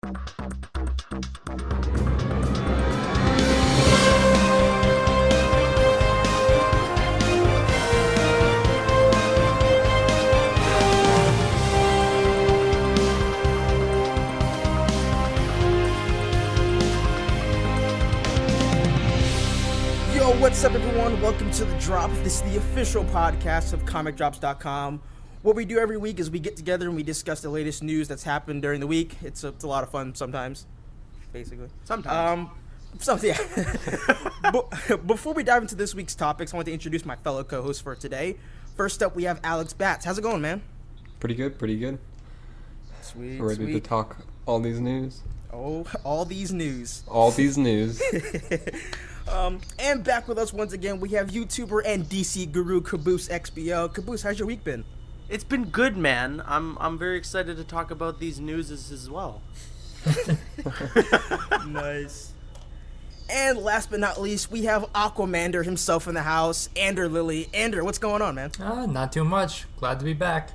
What's up, everyone? Welcome to The Drop. This is the official podcast of ComicDrops.com. What we do every week is we get together and we discuss the latest news that's happened during the week. It's a lot of fun sometimes, basically. Sometimes. Yeah. Before we dive into this week's topics, I want to introduce my fellow co-hosts for today. First up, we have Alex Batts. How's it going, man? Pretty good. Sweet, Ready to talk all these news? Oh, all these news. All these news. And back with us once again, we have YouTuber and DC guru CabooseXBL. Caboose, how's your week been? It's been good, man. I'm very excited to talk about these newses as well. Nice. And last but not least, we have Aquamander himself in the house, Ander Lilly. Ander, what's going on, man? Not too much. Glad to be back.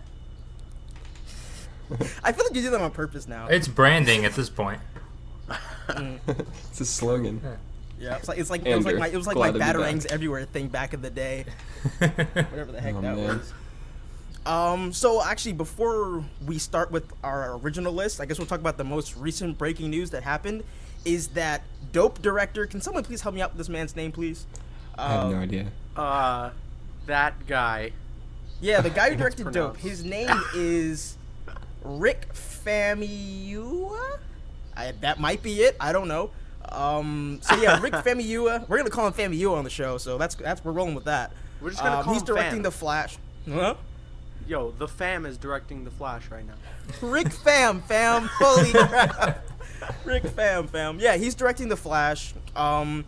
I feel like you do that on purpose now. It's branding at this point. It's a slogan. Yeah, it was like my Batarangs Everywhere thing back in the day. Whatever the heck was. So actually, before we start with our original list, I guess we'll talk about the most recent breaking news that happened. Is that Dope director? Can someone please help me out with this man's name, please? I have no idea. That guy. Yeah, the guy who directed Dope. His name is Rick Famuyiwa. That might be it. I don't know. So yeah, Rick Famuyiwa. We're gonna call him Famuyiwa on the show, so that's we're rolling with that. We're just gonna call he's him directing Fam. The Flash. Huh? Yo, the Fam is directing The Flash right now. Rick fam. Holy crap. Rick fam. Yeah, he's directing The Flash. And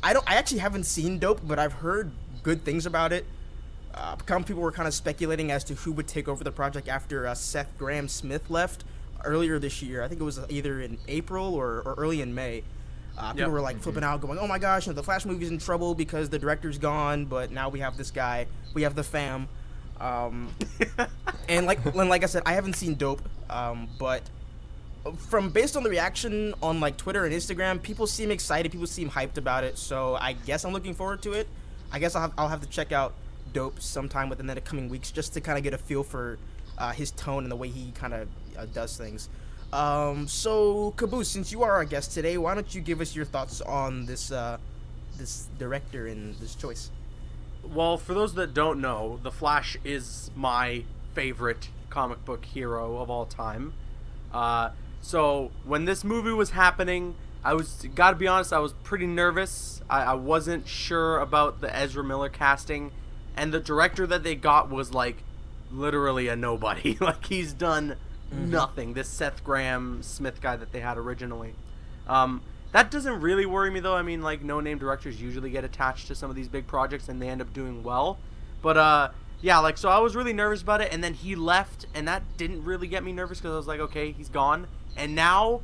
I actually haven't seen Dope, but I've heard good things about it. Some people were kind of speculating as to who would take over the project after Seth Grahame-Smith left earlier this year. I think it was either in April or early in May. People were like flipping out, going, "Oh my gosh, the Flash movie's in trouble because the director's gone." But now we have this guy. We have the Fam. And like I said, I haven't seen Dope. But based on the reaction on like Twitter and Instagram, people seem excited. People seem hyped about it. So I guess I'm looking forward to it. I guess I'll have to check out Dope sometime within the coming weeks just to kind of get a feel for his tone and the way he kind of does things. So Caboose, since you are our guest today, why don't you give us your thoughts on this director and this choice? Well, for those that don't know, The Flash is my favorite comic book hero of all time. So when this movie was happening, gotta be honest, I was pretty nervous. I wasn't sure about the Ezra Miller casting, and the director that they got was like literally a nobody. Like, he's done nothing. This Seth Grahame-Smith guy that they had originally. That doesn't really worry me, though. I mean, like, no-name directors usually get attached to some of these big projects, and they end up doing well. But, yeah, like, so I was really nervous about it, and then he left, and that didn't really get me nervous, because I was like, okay, he's gone. And now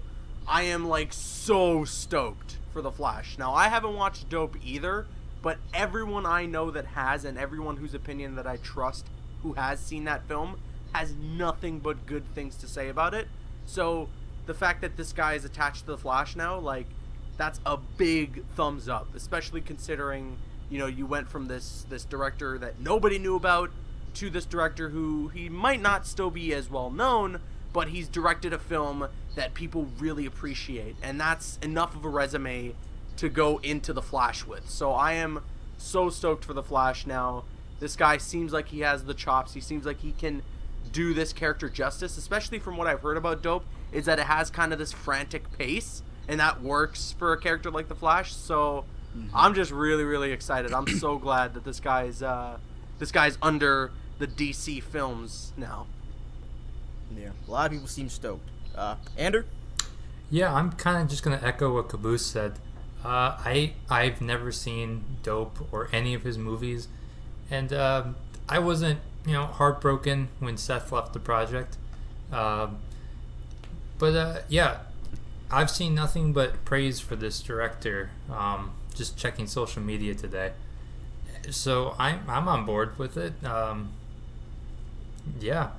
I am, like, so stoked for The Flash. Now, I haven't watched Dope either, but everyone I know that has, and everyone whose opinion that I trust who has seen that film, has nothing but good things to say about it. So the fact that this guy is attached to The Flash now, like, that's a big thumbs up, especially considering, you know, you went from this director that nobody knew about to this director who he might not still be as well known, but he's directed a film that people really appreciate, and that's enough of a resume to go into The Flash with. So I am so stoked for The Flash now. This guy seems like he has the chops. He seems like he can do this character justice, especially from what I've heard about Dope, is that it has kind of this frantic pace, and that works for a character like the Flash. So I'm just really, really excited. I'm so glad that this guy's under the DC films now. Yeah, a lot of people seem stoked. Ander? Yeah, I'm kind of just gonna echo what Caboose said. I've never seen Dope or any of his movies, and I wasn't heartbroken when Seth left the project. But yeah, I've seen nothing but praise for this director. Just checking social media today, so I'm on board with it. Yeah,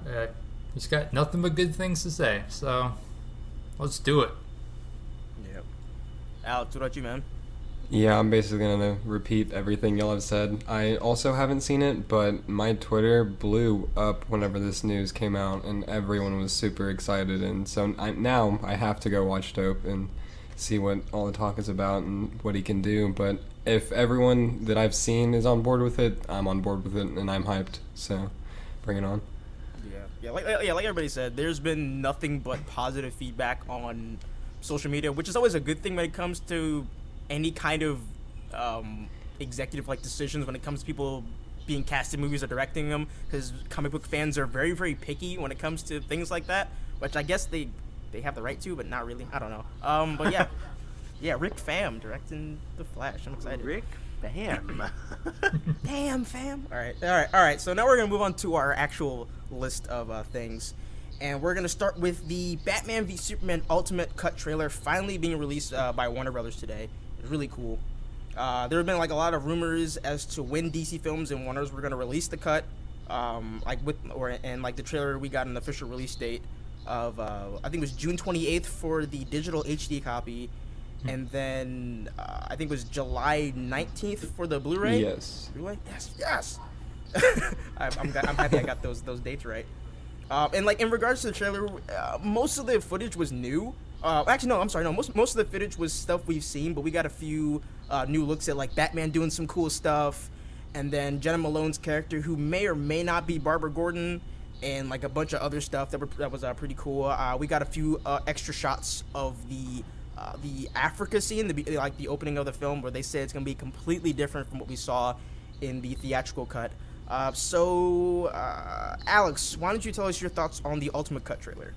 he's got nothing but good things to say. So let's do it. Yep. Alex, what about you, man? Yeah, I'm basically gonna repeat everything y'all have said. I also haven't seen it, but my Twitter blew up whenever this news came out, and everyone was super excited. And so now I have to go watch Dope and see what all the talk is about and what he can do. But if everyone that I've seen is on board with it, I'm on board with it, and I'm hyped. So, bring it on. Yeah, like everybody said, there's been nothing but positive feedback on social media, which is always a good thing when it comes to any kind of executive like decisions when it comes to people being cast in movies or directing them, because comic book fans are very, very picky when it comes to things like that, which I guess they have the right to, but not really. I don't know. But yeah. Yeah, Rick Fam directing The Flash. I'm excited. Rick Fam. Damn, fam. All right. So now we're going to move on to our actual list of things. And we're going to start with the Batman v Superman Ultimate Cut trailer finally being released by Warner Brothers today. It's really cool. There have been like a lot of rumors as to when DC Films and Warner's were going to release the cut. The trailer we got an official release date of I think it was June 28th for the digital HD copy, and then I think it was July 19th for the Blu-ray. Yes. Blu-ray? Yes. I'm happy I got those dates right. And like in regards to the trailer, most of the footage was new. Most of the footage was stuff we've seen, but we got a few new looks at like Batman doing some cool stuff, and then Jenna Malone's character, who may or may not be Barbara Gordon, and like a bunch of other stuff that was pretty cool. We got a few extra shots of the Africa scene, the opening of the film, where they say it's gonna be completely different from what we saw in the theatrical cut. Alex, why don't you tell us your thoughts on the Ultimate Cut trailer?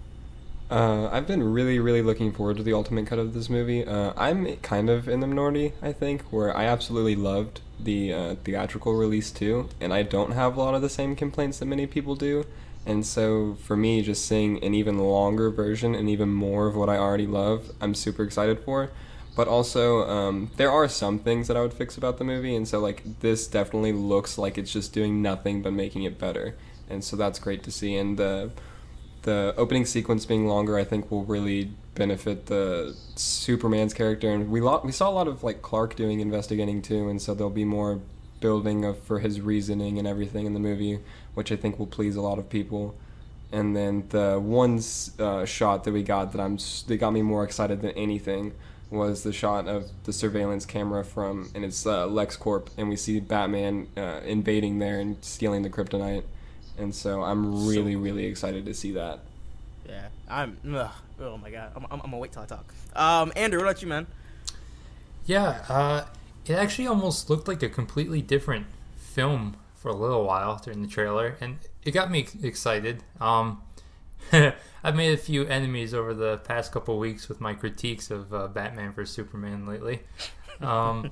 I've been really, really looking forward to the Ultimate Cut of this movie. I'm kind of in the minority, I think, where I absolutely loved the theatrical release too, and I don't have a lot of the same complaints that many people do. And so for me, just seeing an even longer version and even more of what I already love, I'm super excited for. But also, there are some things that I would fix about the movie, and so like this definitely looks like it's just doing nothing but making it better, and so that's great to see. And the opening sequence being longer, I think, will really benefit the Superman's character, and we saw a lot of like Clark doing investigating too, and so there'll be more building for his reasoning and everything in the movie, which I think will please a lot of people. And then the one shot that we got that got me more excited than anything was the shot of the surveillance camera and it's LexCorp, and we see Batman invading there and stealing the kryptonite. And so I'm really excited to see that. Yeah, oh my god, I'm gonna wait till I talk. Andrew, what about you, man? Yeah, it actually almost looked like a completely different film for a little while during the trailer, and it got me excited. I've made a few enemies over the past couple weeks with my critiques of Batman vs Superman lately. I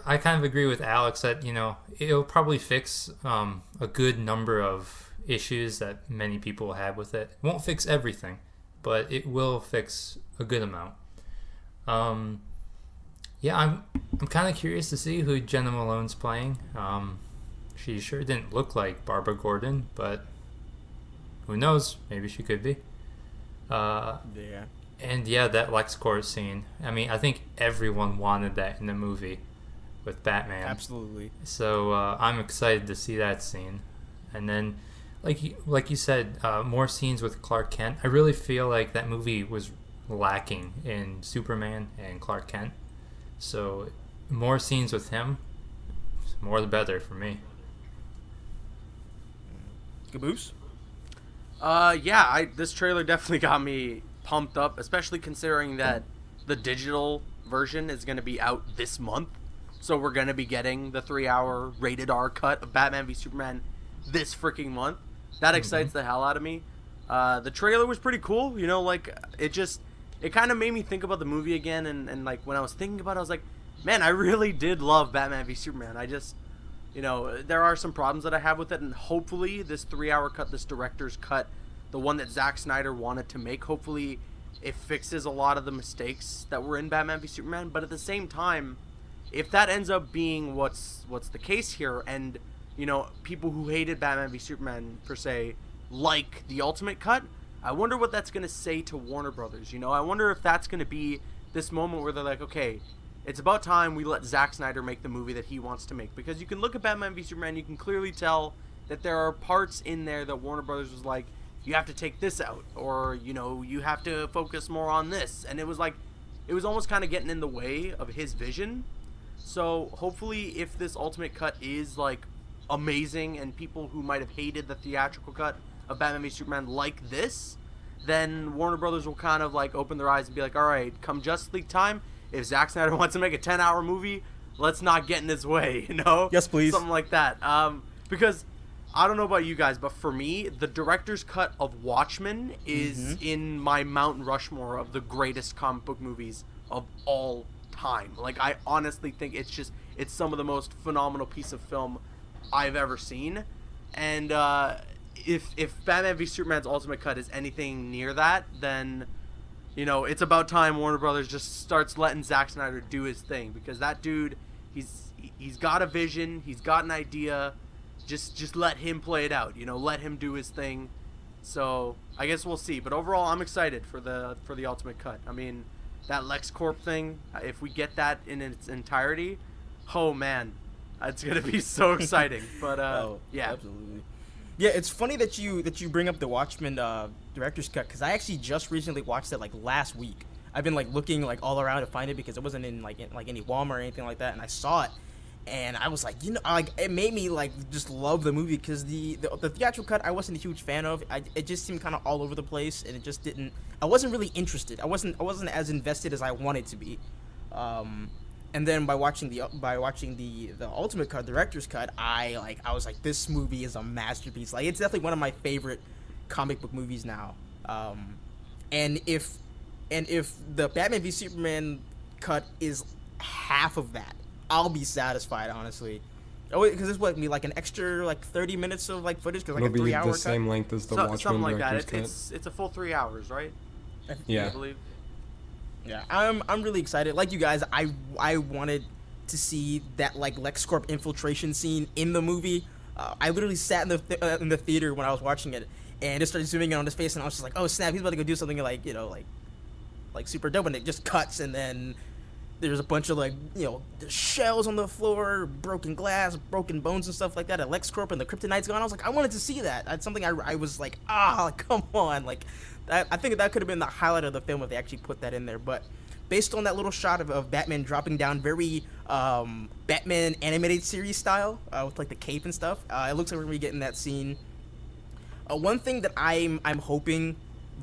kind of agree with Alex that, it'll probably fix a good number of issues that many people have with it. It won't fix everything, but it will fix a good amount. I'm kind of curious to see who Jenna Malone's playing. She sure didn't look like Barbara Gordon, but who knows? Maybe she could be. Yeah. And yeah, that LexCorp scene. I mean, I think everyone wanted that in the movie with Batman. Absolutely. So I'm excited to see that scene. And then, like you said, more scenes with Clark Kent. I really feel like that movie was lacking in Superman and Clark Kent. So more scenes with him, more the better for me. Caboose? This trailer definitely got me pumped up, especially considering that the digital version is going to be out this month. So we're going to be getting the 3-hour rated R cut of Batman v Superman this freaking month. That excites the hell out of me. The trailer was pretty cool. It kind of made me think about the movie again. And like when I was thinking about it, I was like, man, I really did love Batman v Superman. There are some problems that I have with it, and hopefully this 3-hour cut, this director's cut, the one that Zack Snyder wanted to make, hopefully it fixes a lot of the mistakes that were in Batman v Superman. But at the same time, if that ends up being what's the case here, and people who hated Batman v Superman per se like the Ultimate Cut, I wonder what that's going to say to Warner Brothers. You know, I wonder if that's going to be this moment where they're like, okay, it's about time we let Zack Snyder make the movie that he wants to make. Because you can look at Batman v Superman, you can clearly tell that there are parts in there that Warner Brothers was like, you have to take this out, or, you know, you have to focus more on this. And it was like, it was almost kind of getting in the way of his vision. So hopefully if this Ultimate Cut is like amazing and people who might have hated the theatrical cut of Batman v Superman like this, then Warner Brothers will kind of like open their eyes and be like, all right, come Justice League time, if Zack Snyder wants to make a 10-hour movie, let's not get in his way, you know? Yes, please. Something like that. Because I don't know about you guys, but for me, the director's cut of Watchmen is in my Mount Rushmore of the greatest comic book movies of all time. Like, I honestly think it's some of the most phenomenal piece of film I've ever seen. And if Batman v Superman's Ultimate Cut is anything near that, then, you know, it's about time Warner Brothers just starts letting Zack Snyder do his thing, because that dude, he's got a vision, he's got an idea. Just let him play it out, you know, let him do his thing. So I guess we'll see. But overall, I'm excited for the Ultimate Cut. I mean, that LexCorp thing, if we get that in its entirety, oh man, it's gonna be so exciting. But yeah, absolutely. Yeah, it's funny that you bring up the Watchmen director's cut, because I actually just recently watched it like last week. I've been like looking like all around to find it because it wasn't in like any Walmart or anything like that, and I saw it. And I was like, you know, like it made me like just love the movie, because the theatrical cut I wasn't a huge fan of. It just seemed kind of all over the place, and it just didn't. I wasn't really interested. I wasn't as invested as I wanted to be. And then by watching the Ultimate Cut, director's cut, I was like, this movie is a masterpiece. Like, it's definitely one of my favorite comic book movies now. And if the Batman v Superman cut is half of that, I'll be satisfied, honestly. Oh, because this would be like an extra like 30 minutes of like footage, because like it'll a 3-hour be cut. the same length as the Watchmen something like director's that. cut. It's a full 3 hours, right? Yeah. I believe. Yeah, I'm really excited. Like you guys, I wanted to see that like LexCorp infiltration scene in the movie. I literally sat in the theater when I was watching it, and it started zooming in on his face, and I was just like, oh snap, he's about to go do something like, you know, like super dope, and it just cuts, and then there's a bunch of like, you know, shells on the floor, broken glass, broken bones and stuff like that. And LexCorp and the Kryptonite's gone. I was like, I wanted to see that. That's something I was like, come on, like that. I think that could have been the highlight of the film if they actually put that in there. But based on that little shot of Batman dropping down, very Batman animated series style, with like the cape and stuff, it looks like we're gonna be getting that scene. One thing that I'm hoping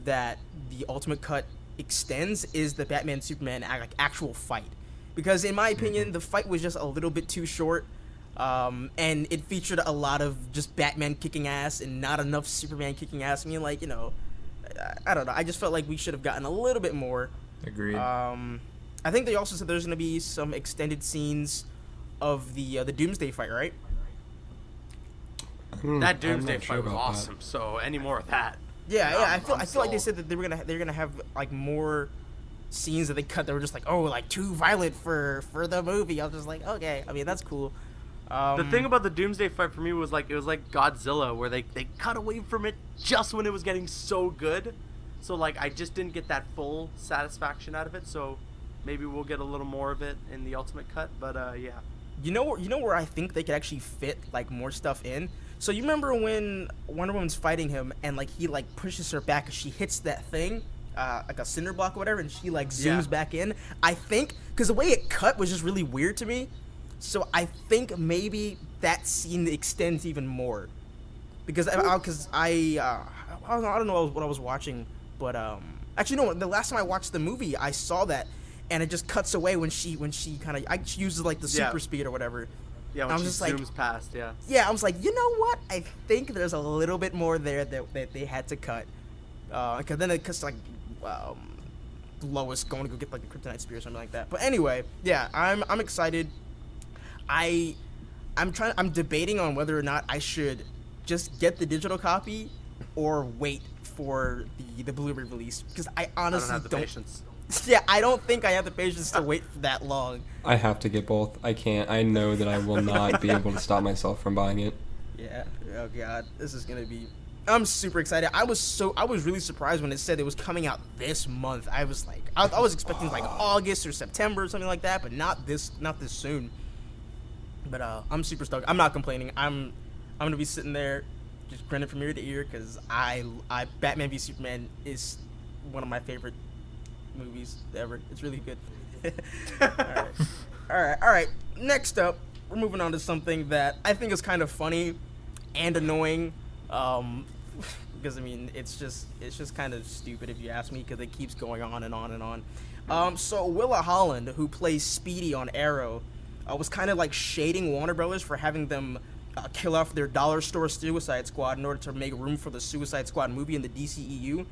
that the Ultimate Cut extends is the Batman Superman like actual fight, because in my opinion the fight was just a little bit too short, and it featured a lot of just Batman kicking ass and not enough Superman kicking ass. I mean, like, you know, I don't know, I just felt like we should have gotten a little bit more. Agreed. I think they also said there's gonna be some extended scenes of the Doomsday fight, right? That Doomsday fight was awesome. So any more of that? Yeah, I feel like they said that they're gonna have like more scenes that they cut that were just like, oh, like too violent for the movie. I was just like, okay, I mean, that's cool. The thing about the Doomsday fight for me was like, it was like Godzilla, where they cut away from it just when it was getting so good. So like, I just didn't get that full satisfaction out of it. So maybe we'll get a little more of it in the Ultimate Cut. But yeah. You know where I think they could actually fit like more stuff in. So you remember when Wonder Woman's fighting him and like he like pushes her back and she hits that thing, like a cinder block or whatever, and she like zooms back in. I think because the way it cut was just really weird to me. So I think maybe that scene extends even more, because I don't know what I was watching, but actually no, the last time I watched the movie I saw that, and it just cuts away when she kind of she uses like the super speed or whatever. Yeah, when she zooms past, yeah. Yeah, I was like, you know what? I think there's a little bit more there that they had to cut. Because then it cuts like Lois going to go get like a kryptonite spear or something like that. But anyway, yeah, I'm excited. I'm debating on whether or not I should just get the digital copy or wait for the Blu-ray release, because I honestly don't have the patience. Yeah, I don't think I have the patience to wait for that long. I have to get both. I can't. I know that I will not be able to stop myself from buying it. Yeah. Oh god, this is gonna be I'm super excited. I was really surprised when it said it was coming out this month. I was like, I was expecting like August or September or something like that, but not this soon. But I'm super stoked. I'm not complaining. I'm gonna be sitting there just grinning from ear to ear because I Batman v Superman is one of my favorite movies ever. It's really good. All right. Next up, we're moving on to something that I think is kind of funny and annoying. Because I mean, it's just kind of stupid if you ask me, because it keeps going on and on and on. So Willa Holland, who plays Speedy on Arrow, was kind of like shading Warner Brothers for having them kill off their dollar store Suicide Squad in order to make room for the Suicide Squad movie in the DCEU.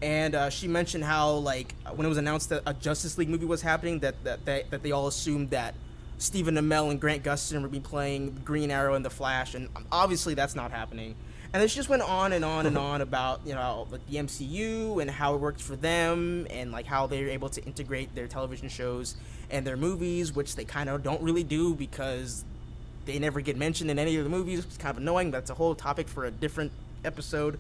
And she mentioned how, like, when it was announced that a Justice League movie was happening, that they all assumed that Stephen Amell and Grant Gustin would be playing Green Arrow and The Flash, and obviously that's not happening. And it just went on and on and on about, you know, like the MCU and how it worked for them, and like how they're able to integrate their television shows and their movies, which they kind of don't really do because they never get mentioned in any of the movies. It's kind of annoying. That's a whole topic for a different episode.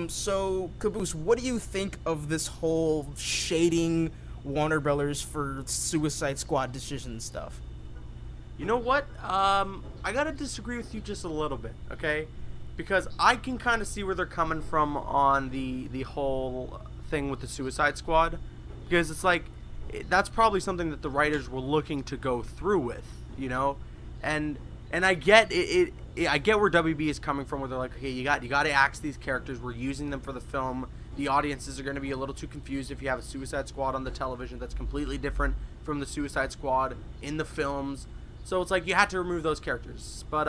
So Caboose, what do you think of this whole shading Warner Brothers for Suicide Squad decision stuff? You know what? I gotta disagree with you just a little bit, okay? Because I can kind of see where they're coming from on the whole thing with the Suicide Squad, because it's like that's probably something that the writers were looking to go through with, you know, and I get it. I get where WB is coming from, where they're like, okay, you got to axe these characters. We're using them for the film. The audiences are going to be a little too confused if you have a Suicide Squad on the television that's completely different from the Suicide Squad in the films. So it's like you had to remove those characters, but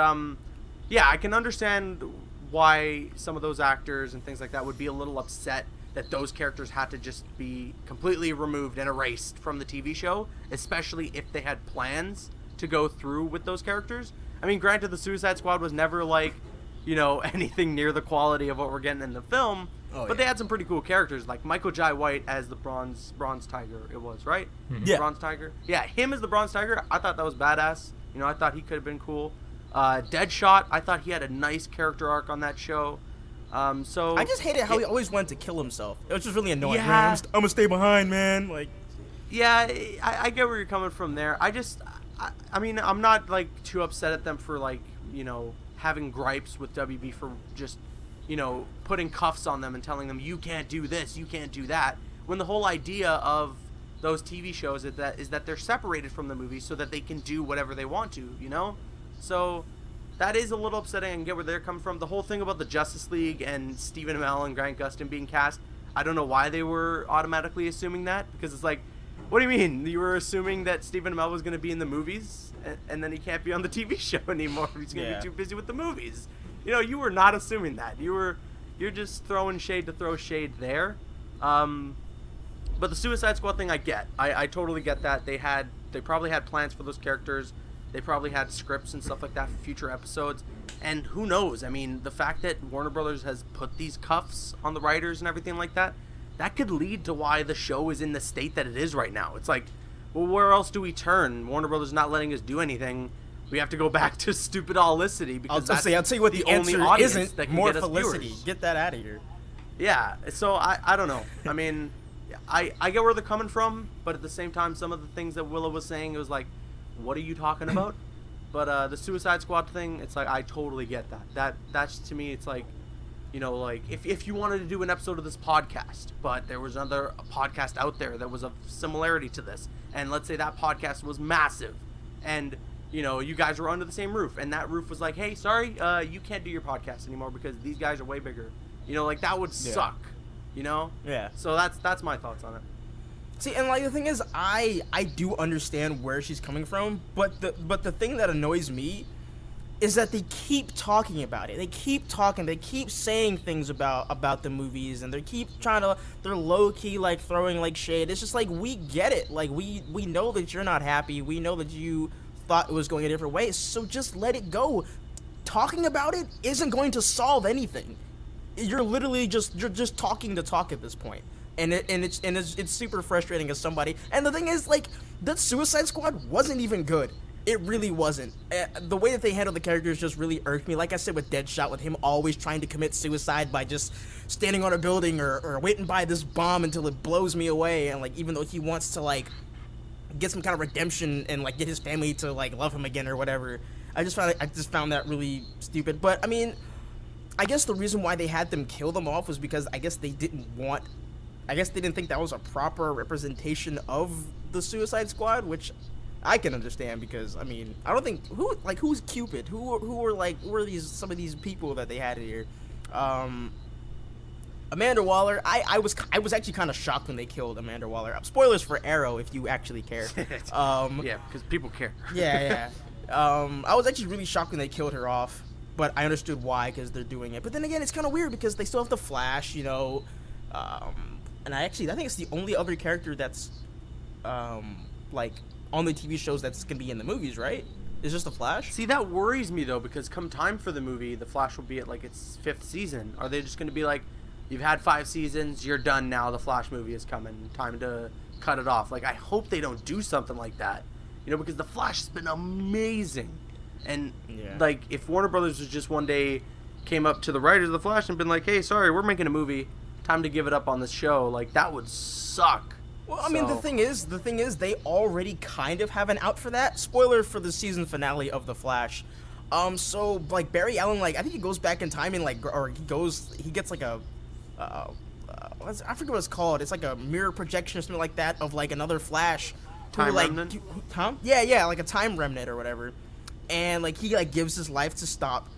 yeah, I can understand why some of those actors and things like that would be a little upset that those characters had to just be completely removed and erased from the TV show, especially if they had plans to go through with those characters. I mean, granted, the Suicide Squad was never like, you know, anything near the quality of what we're getting in the film, but they had some pretty cool characters, like Michael Jai White as the Bronze Tiger, it was, right? Yeah. Bronze Tiger? Yeah, him as the Bronze Tiger, I thought that was badass. You know, I thought he could have been cool. Deadshot, I thought he had a nice character arc on that show. So I just hated how he always wanted to kill himself. It was just really annoying. Yeah. I'm gonna stay behind, man. Like, yeah, I get where you're coming from there. I mean, I'm not like too upset at them for, like, you know, having gripes with WB for just, you know, putting cuffs on them and telling them you can't do this, you can't do that, when the whole idea of those TV shows is that they're separated from the movie so that they can do whatever they want to, you know? So that is a little upsetting. I can get where they're coming from. The whole thing about the Justice League and Stephen Amell and Grant Gustin being cast, I don't know why they were automatically assuming that, because it's like, what do you mean? You were assuming that Stephen Amell was going to be in the movies, and then he can't be on the TV show anymore. He's going to be too busy with the movies. You know, you were not assuming that. You're just throwing shade to throw shade there. But the Suicide Squad thing, I get. I totally get that. They probably had plans for those characters. They probably had scripts and stuff like that for future episodes. And who knows? I mean, the fact that Warner Brothers has put these cuffs on the writers and everything like that, that could lead to why the show is in the state that it is right now. It's like, well, where else do we turn? Warner Brothers not letting us do anything. We have to go back to stupid Felicity, because I'll tell you what the answer isn't that can more get us Felicity. viewers. Get that out of here. Yeah, so I don't know. I mean, I get where they're coming from, but at the same time, some of the things that Willa was saying, it was like, what are you talking about? But the Suicide Squad thing, it's like, I totally get that. That's, to me, it's like, you know, like, if you wanted to do an episode of this podcast, but there was another podcast out there that was of similarity to this, and let's say that podcast was massive, and, you know, you guys were under the same roof, and that roof was like, hey, sorry, you can't do your podcast anymore because these guys are way bigger. You know, like, that would suck, you know? Yeah. So that's my thoughts on it. See, and like the thing is, I do understand where she's coming from, but the thing that annoys me is that they keep talking about it. They keep talking. They keep saying things about the movies, and they're low key like throwing like shade. It's just like, we get it. Like we know that you're not happy. We know that you thought it was going a different way. So just let it go. Talking about it isn't going to solve anything. You're literally just talking to talk at this point. And it's super frustrating as somebody. And the thing is, like, that Suicide Squad wasn't even good. It really wasn't. The way that they handled the characters just really irked me. Like I said with Deadshot, with him always trying to commit suicide by just standing on a building or waiting by this bomb until it blows me away. And like, even though he wants to like get some kind of redemption and like get his family to like love him again or whatever, I just found that really stupid. But I mean, I guess the reason why they had them kill them off was because I guess they didn't think that was a proper representation of the Suicide Squad, which I can understand, because I mean, I don't think who's Cupid? Who are some of these people that they had here? Amanda Waller. I was actually kind of shocked when they killed Amanda Waller. Spoilers for Arrow if you actually care. Yeah, because people care. Yeah. I was actually really shocked when they killed her off, but I understood why, because they're doing it. But then again, it's kind of weird because they still have the Flash, you know. And I think it's the only other character that's like on the TV shows that's gonna be in the movies, right? It's just the Flash. See, that worries me though, because come time for the movie, the Flash will be at like its 5th season. Are they just gonna be like, you've had 5 seasons, you're done now, the Flash movie is coming, time to cut it off? Like, I hope they don't do something like that, you know, because the Flash has been amazing. And like, if Warner Brothers was just one day came up to the writers of the Flash and been like, hey, sorry, we're making a movie, time to give it up on this show, like, that would suck. Well, I mean, the thing is, they already kind of have an out for that. Spoiler for the season finale of The Flash. So, like, Barry Allen, like, I think he goes back in time and, like, or he gets, like, I forget what it's called. It's, like, a mirror projection or something like that of, like, another Flash. Time remnant? Huh? Yeah, like a time remnant or whatever. And, like, he, like, gives his life to stop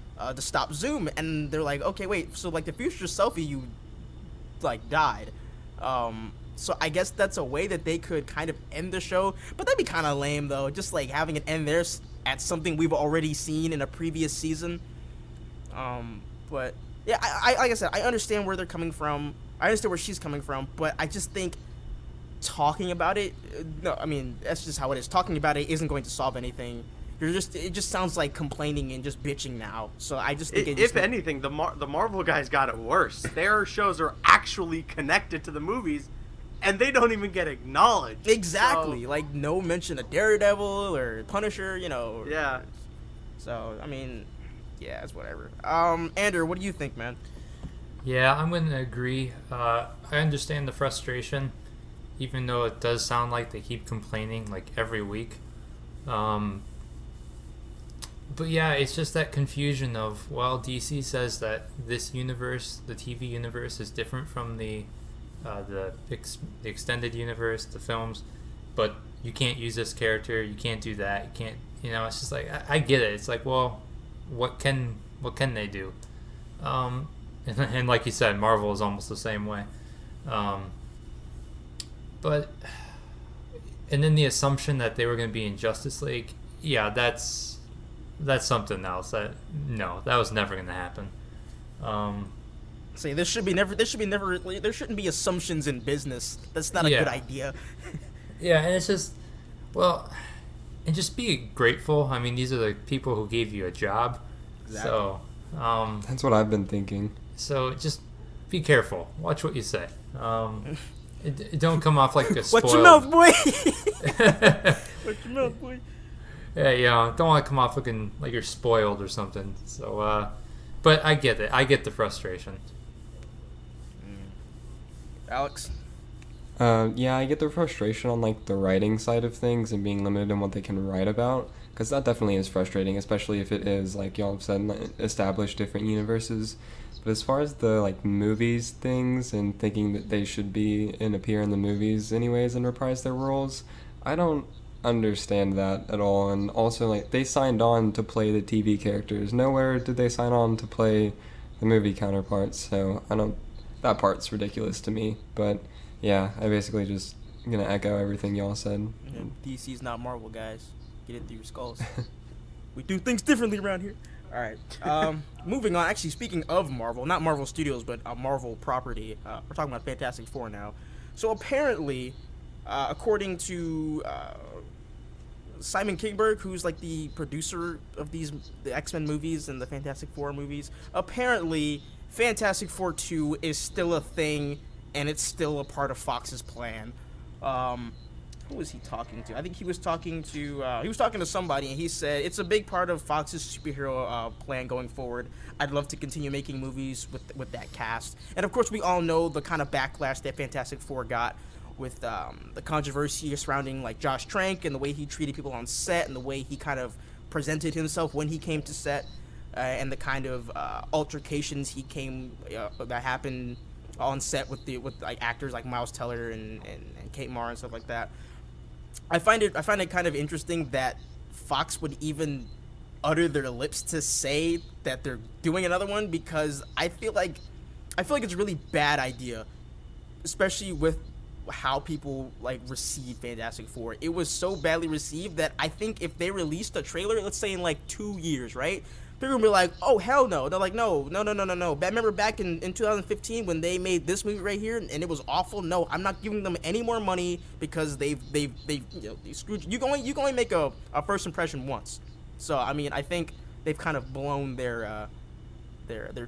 Zoom. And they're like, okay, wait, so, like, the future selfie, you, like, died. So I guess that's a way that they could kind of end the show, but that'd be kind of lame though, just like having it end there at something we've already seen in a previous season. But yeah, I like I said, I understand where they're coming from. I understand where she's coming from, but I just think talking about it, no, I mean, that's just how it is. Talking about it isn't going to solve anything. It just sounds like complaining and just bitching now. So I just think if anything, the Marvel guys got it worse. Their shows are actually connected to the movies, and they don't even get acknowledged. Exactly. So, like, no mention of Daredevil or Punisher, you know. Yeah. So, I mean, yeah, it's whatever. Andrew, what do you think, man? Yeah, I'm going to agree. I understand the frustration, even though it does sound like they keep complaining, like, every week. But yeah, it's just that confusion of, well, DC says that this universe, the TV universe, is different from the extended universe, the films, but you can't use this character, you can't do that, you can't, you know, it's just like, I get it. It's like, well, what can they do? And like you said, Marvel is almost the same way. But, and then the assumption that they were going to be in Justice League, yeah, that's something else. That was never going to happen. Say there shouldn't be assumptions in business. That's not a good idea. Yeah, and it's just, well, and just be grateful. I mean, these are the people who gave you a job. Exactly. So, that's what I've been thinking. So just be careful. Watch what you say. It don't come off like a spoiled. Watch your mouth, boy. Watch your mouth, boy. Yeah, don't want to come off looking like you're spoiled or something. So, but I get it. I get the frustration. Alex? Yeah, I get the frustration on, like, the writing side of things and being limited in what they can write about, because that definitely is frustrating, especially if it is, like y'all have said, establish different universes. But as far as the, like, movies things and thinking that they should be and appear in the movies anyways and reprise their roles, I don't understand that at all. And also, like, they signed on to play the TV characters. Nowhere did they sign on to play the movie counterparts, so that part's ridiculous to me. But yeah, I basically just gonna echo everything y'all said. Yeah, DC's not Marvel, guys. Get it through your skulls. We do things differently around here. All right. Moving on. Actually, speaking of Marvel, not Marvel Studios, but a Marvel property. We're talking about Fantastic Four now. So apparently, according to Simon Kinberg, who's like the producer of the X-Men movies and the Fantastic Four movies, apparently Fantastic Four 2 is still a thing, and it's still a part of Fox's plan. who was he talking to? I think he was talking to somebody, and he said it's a big part of Fox's superhero plan going forward. I'd love to continue making movies with that cast, and of course we all know the kind of backlash that Fantastic Four got with the controversy surrounding like Josh Trank and the way he treated people on set and the way he kind of presented himself when he came to set, and the kind of altercations that happened on set with like actors like Miles Teller and Kate Mara and stuff like that. I find it kind of interesting that Fox would even utter their lips to say that they're doing another one, because I feel like it's a really bad idea, especially with how people like receive Fantastic Four. It was so badly received that I think if they released a trailer, let's say in like 2 years, right? They're gonna be like, oh hell no. They're like, no. Remember back in 2015 when they made this movie right here and it was awful? No, I'm not giving them any more money because they screwed you. You can only make a first impression once. So I mean, I think they've kind of blown their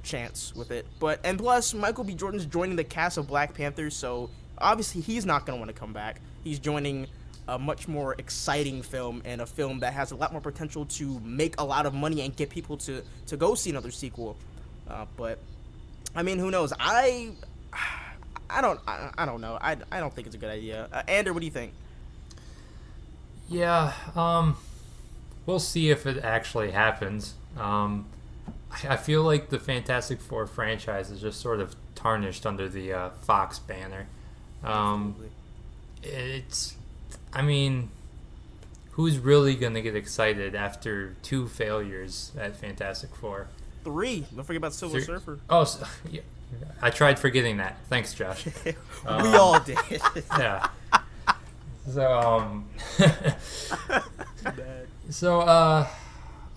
chance with it. And plus, Michael B. Jordan's joining the cast of Black Panther, so obviously he's not gonna want to come back. He's joining a much more exciting film, and a film that has a lot more potential to make a lot of money and get people to go see another sequel. But I mean, who knows? I don't know. I don't think it's a good idea. Ander, what do you think? Yeah, we'll see if it actually happens. I feel like the Fantastic Four franchise is just sort of tarnished under the Fox banner. I mean, who's really going to get excited after 2 failures at Fantastic Four? 3. Don't forget about Silver Surfer. Oh, yeah. I tried forgetting that. Thanks, Josh. We all did. Yeah. So,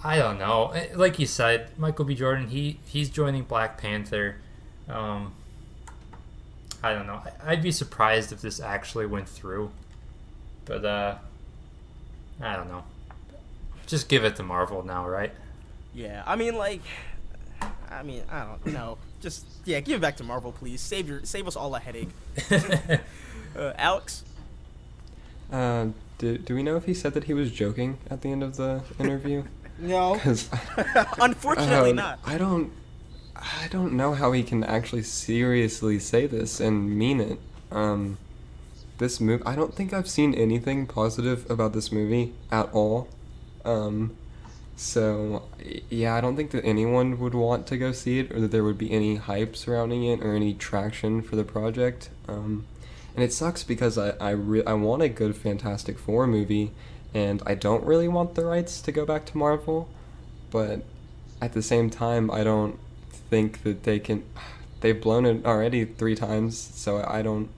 I don't know. Like you said, Michael B. Jordan, he's joining Black Panther. I don't know. I'd be surprised if this actually went through. But, I don't know. Just give it to Marvel now, right? Yeah, I don't know. Just, yeah, give it back to Marvel, please. Save us all a headache. Alex? Do we know if he said that he was joking at the end of the interview? No. Unfortunately not. I don't know how he can actually seriously say this and mean it. This movie, I don't think I've seen anything positive about this movie at all. So, yeah, I don't think that anyone would want to go see it, or that there would be any hype surrounding it, or any traction for the project. And it sucks because I want a good Fantastic Four movie, and I don't really want the rights to go back to Marvel, but at the same time, I don't think that they can. They've blown it already 3 times, so I don't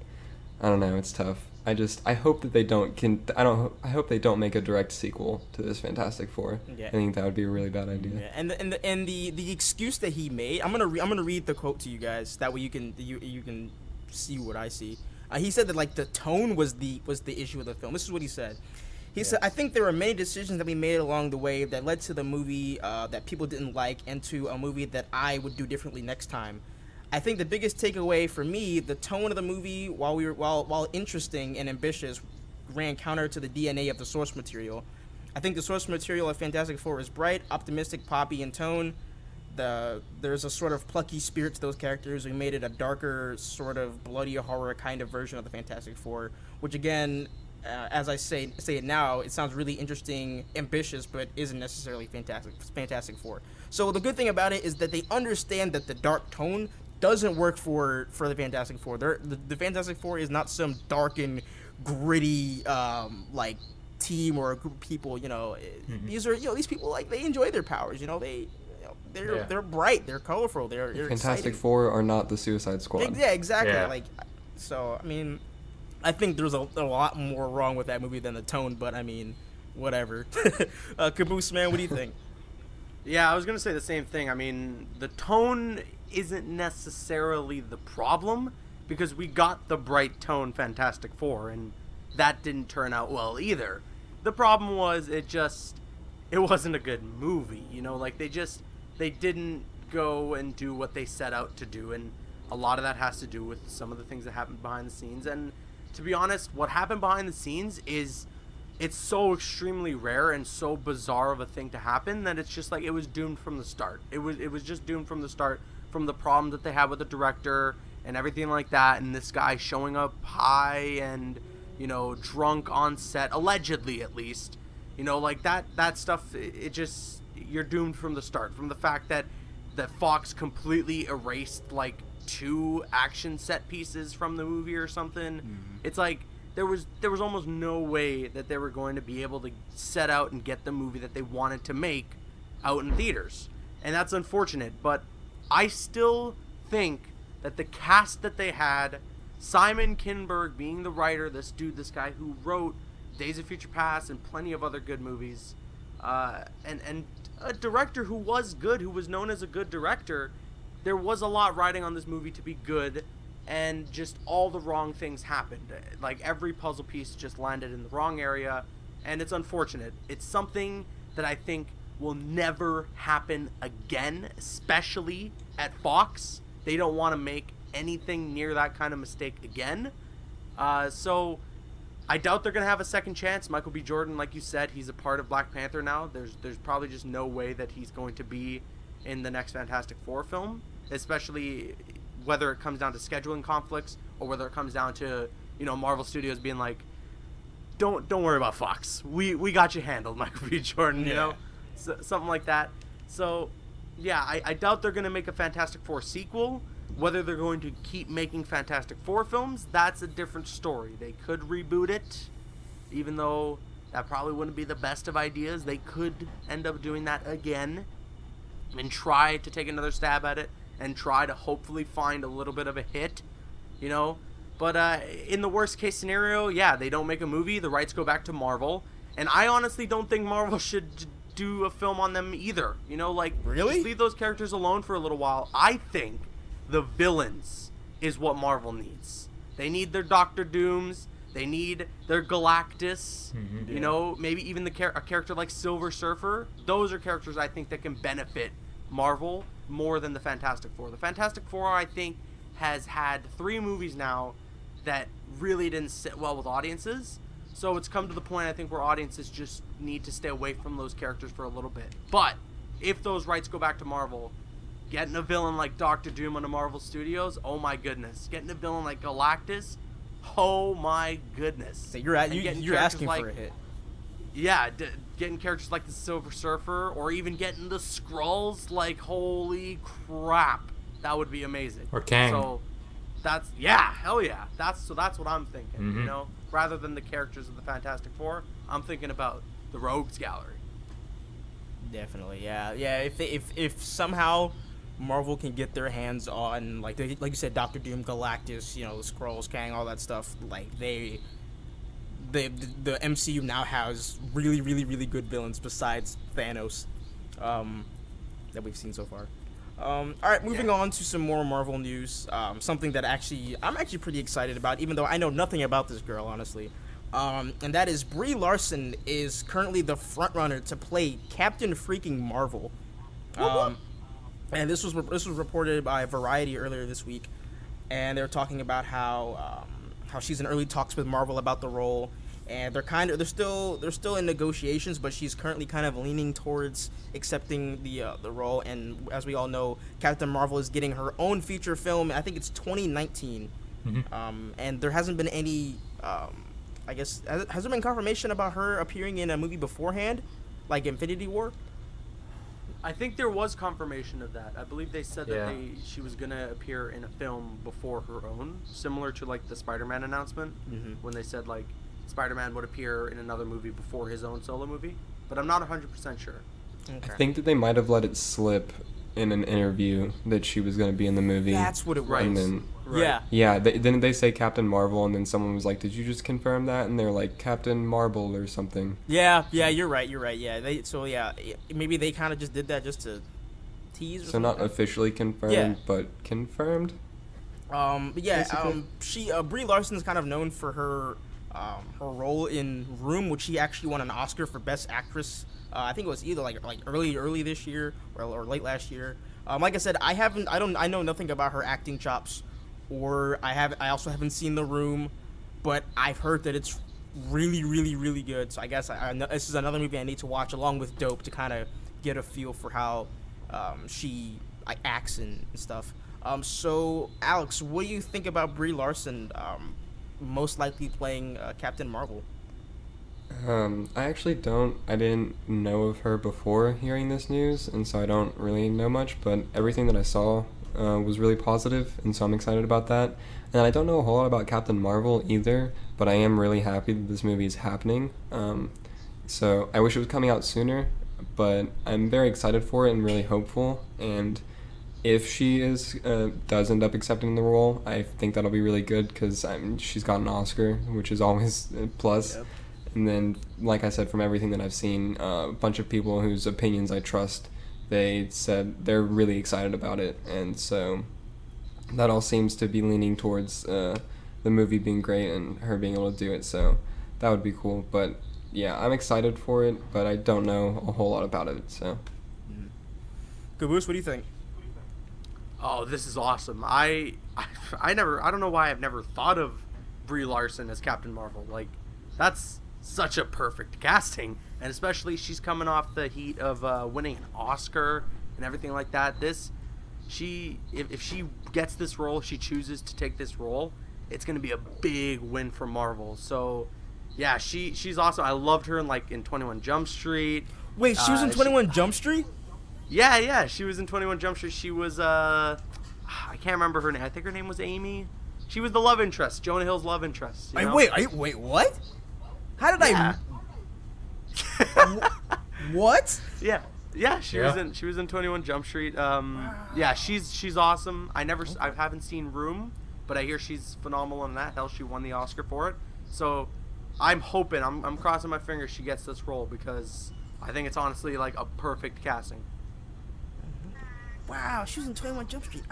know. It's tough. I hope that they don't. I hope they don't make a direct sequel to this Fantastic Four. Yeah. I think that would be a really bad idea. Yeah. And the excuse that he made, I'm gonna read the quote to you guys. That way you can see what I see. He said that like the tone was the issue of the film. This is what he said. He said, I think there were many decisions that we made along the way that led to the movie that people didn't like, and to a movie that I would do differently next time. I think the biggest takeaway for me, the tone of the movie, while interesting and ambitious, ran counter to the DNA of the source material. I think the source material of Fantastic Four is bright, optimistic, poppy in tone. There's a sort of plucky spirit to those characters. We made it a darker, sort of bloody horror kind of version of the Fantastic Four, which again, as I say it now, it sounds really interesting, ambitious, but isn't necessarily Fantastic Four. So the good thing about it is that they understand that the dark tone doesn't work for the Fantastic Four. The Fantastic Four is not some dark and gritty like team or a group of people. Mm-hmm. These people, like, they enjoy their powers. They're bright, they're colorful, they're Fantastic exciting. Four are not the Suicide Squad. Yeah, exactly. Yeah. Like, so I mean, I think there's a lot more wrong with that movie than the tone. But I mean, whatever. Caboose man, what do you think? Yeah, I was going to say the same thing. I mean, the tone isn't necessarily the problem, because we got the bright tone Fantastic Four, and that didn't turn out well either. The problem was it wasn't a good movie, like they didn't go and do what they set out to do, and a lot of that has to do with some of the things that happened behind the scenes, and to be honest, what happened behind the scenes is it's so extremely rare and so bizarre of a thing to happen that it's just like it was doomed from the start. It was just doomed from the start, from the problem that they had with the director and everything like that, and this guy showing up high and, you know, drunk on set, allegedly at least. You know, like that stuff, it just, you're doomed from the start. From the fact that Fox completely erased like 2 action set pieces from the movie or something. Mm-hmm. It's like there was almost no way that they were going to be able to set out and get the movie that they wanted to make out in theaters. And that's unfortunate, but I still think that the cast that they had, Simon Kinberg being the writer, this guy who wrote Days of Future Past and plenty of other good movies, and a director who was good, who was known as a good director, there was a lot riding on this movie to be good, and just all the wrong things happened. Like, every puzzle piece just landed in the wrong area, and it's unfortunate. It's something that I think will never happen again, especially at Fox. They don't want to make anything near that kind of mistake again. So I doubt they're going to have a second chance. Michael B. Jordan, like you said, he's a part of Black Panther now. There's probably just no way that he's going to be in the next Fantastic Four film, especially whether it comes down to scheduling conflicts or whether it comes down to, you know, Marvel Studios being like, don't worry about Fox. We got you handled, Michael B. Jordan, you know? So, something like that. So, yeah, I doubt they're going to make a Fantastic Four sequel. Whether they're going to keep making Fantastic Four films, that's a different story. They could reboot it, even though that probably wouldn't be the best of ideas. They could end up doing that again and try to take another stab at it and try to hopefully find a little bit of a hit, you know? But in the worst case scenario, yeah, they don't make a movie, the rights go back to Marvel, and I honestly don't think Marvel should do a film on them either, you know? Like, really? Just leave those characters alone for a little while. I think the villains is what Marvel needs. They need their Doctor Dooms. They need their Galactus. Mm-hmm. You know, maybe even a character like Silver Surfer. Those are characters I think that can benefit Marvel more than the Fantastic Four. The Fantastic Four, I think, has had 3 movies now that really didn't sit well with audiences. So it's come to the point, I think, where audiences just need to stay away from those characters for a little bit. But if those rights go back to Marvel, getting a villain like Doctor Doom on the Marvel Studios, oh my goodness. Getting a villain like Galactus, oh my goodness. So you're asking for a hit. Yeah, getting characters like the Silver Surfer, or even getting the Skrulls, like, holy crap. That would be amazing. Or Kang. So hell yeah. That's what I'm thinking, you know? Rather than the characters of the Fantastic Four, I'm thinking about the Rogues Gallery. Definitely, yeah. Yeah, if somehow Marvel can get their hands on, like you said, Doctor Doom, Galactus, you know, the Skrulls, Kang, all that stuff, like the MCU now has really, really, really good villains besides Thanos that we've seen so far. All right, moving on to some more Marvel news. Something that I'm actually pretty excited about, even though I know nothing about this girl, honestly. And that is Brie Larson is currently the frontrunner to play Captain freaking Marvel. And this was reported by Variety earlier this week, and they were talking about how she's in early talks with Marvel about the role, and they're still in negotiations, but she's currently kind of leaning towards accepting the role. And as we all know, Captain Marvel is getting her own feature film. I think it's 2019, and there hasn't been any. I guess has there been confirmation about her appearing in a movie beforehand, like Infinity War? I think there was confirmation of that. I believe they said that she was going to appear in a film before her own, similar to like the Spider-Man announcement, when they said like Spider-Man would appear in another movie before his own solo movie. But I'm not 100% sure. Okay. I think that they might have let it slip in an interview that she was going to be in the movie. That's what it was. And then, didn't they say Captain Marvel, and then someone was like, "Did you just confirm that?" And they're like, "Captain Marvel" or something. Yeah, you're right. Yeah, maybe they kind of just did that just to tease. So not officially confirmed, but confirmed. Brie Larson is kind of known for her role in Room, which she actually won an Oscar for Best Actress. I think it was either like early this year or late last year. Like I said, I know nothing about her acting chops, or I also haven't seen The Room. but I've heard that it's really, really, really good. So I guess I know this is another movie I need to watch along with Dope to kind of get a feel for how she acts and stuff. So Alex, what do you think about Brie Larson most likely playing Captain Marvel? I didn't know of her before hearing this news, and so I don't really know much, but everything that I saw was really positive, and so I'm excited about that. And I don't know a whole lot about Captain Marvel either, but I am really happy that this movie is happening. So I wish it was coming out sooner, but I'm very excited for it and really hopeful, and if she does end up accepting the role, I think that'll be really good, because she's got an Oscar, which is always a plus. Yep. And then, like I said, from everything that I've seen, a bunch of people whose opinions I trust, they said they're really excited about it. And so that all seems to be leaning towards the movie being great and her being able to do it. So that would be cool. But yeah, I'm excited for it, but I don't know a whole lot about it. So, Caboose, what do you think? Oh, this is awesome. I don't know why I've never thought of Brie Larson as Captain Marvel. Like, that's such a perfect casting, and especially she's coming off the heat of winning an Oscar and everything like that. If she gets this role, if she chooses to take this role, it's going to be a big win for Marvel. So yeah, she's awesome. I loved her in 21 Jump Street. Wait, she was in 21 Jump Street? Yeah, she was in 21 Jump Street. She was I can't remember her name. I think her name was Amy. She was the love interest, Jonah Hill's love interest. Wait, what? How did I? What? Yeah. She was in 21 Jump Street. Yeah, she's awesome. I haven't seen Room, but I hear she's phenomenal in that. Hell, she won the Oscar for it. So I'm hoping, I'm crossing my fingers she gets this role, because I think it's honestly like a perfect casting. Wow, she was in 21 Jump Street.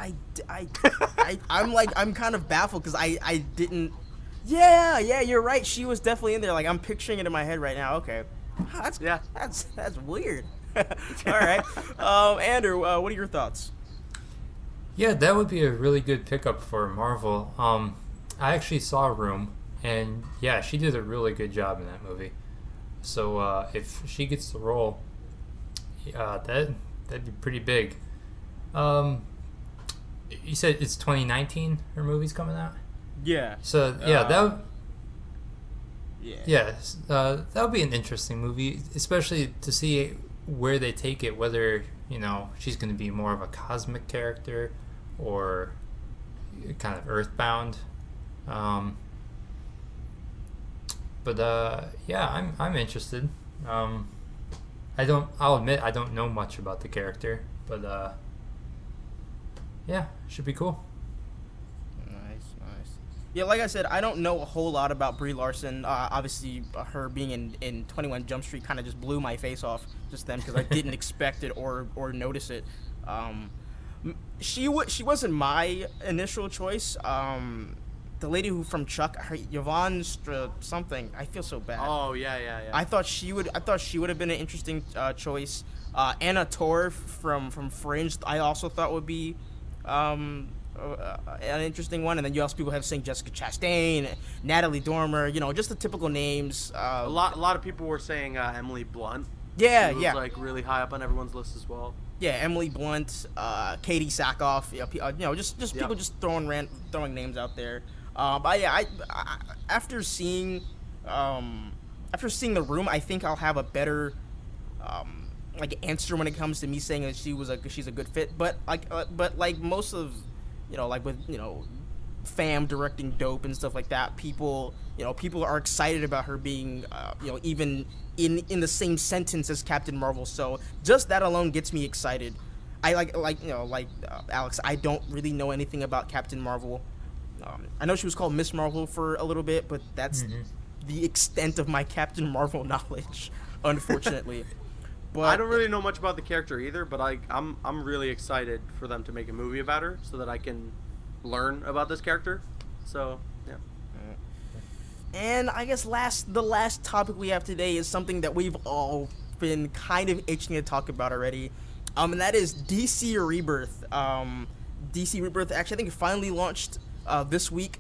I'm kind of baffled because I didn't. Yeah, you're right. She was definitely in there. Like, I'm picturing it in my head right now. Okay, that's weird. All right, Andrew, what are your thoughts? Yeah, that would be a really good pickup for Marvel. I actually saw Room, and yeah, she did a really good job in that movie. So if she gets the role, that'd be pretty big. You said it's 2019. Her movie's coming out. Yeah. So yeah, that would be an interesting movie, especially to see where they take it. Whether she's going to be more of a cosmic character or kind of earthbound. But yeah, I'm interested. I'll admit I don't know much about the character, but yeah, should be cool. Nice. Yeah, like I said, I don't know a whole lot about Brie Larson. Obviously, her being in 21 Jump Street kind of just blew my face off just then, because I didn't expect it or notice it. She wasn't my initial choice. The lady who from Chuck, Yvonne something. I feel so bad. Oh yeah. I thought she would have been an interesting choice. Anna Torv from Fringe, I also thought would be an interesting one. And then you also people have saying Jessica Chastain, Natalie Dormer. Just the typical names. A lot of people were saying Emily Blunt. Yeah, she was, like, really high up on everyone's list as well. Yeah, Emily Blunt, Katie Sackhoff. Just people just throwing names out there. But yeah, I after seeing The Room, I think I'll have a better answer when it comes to me saying that she's a good fit. But like most of with Fam directing Dope and stuff like that, people are excited about her being even in the same sentence as Captain Marvel. So just that alone gets me excited. I like Alex, I don't really know anything about Captain Marvel. I know she was called Miss Marvel for a little bit, but that's the extent of my Captain Marvel knowledge, unfortunately. But I don't really know much about the character either, but I'm really excited for them to make a movie about her so that I can learn about this character. So yeah. And I guess the last topic we have today is something that we've all been kind of itching to talk about already, and that is DC Rebirth. DC Rebirth actually I think it finally launched this week.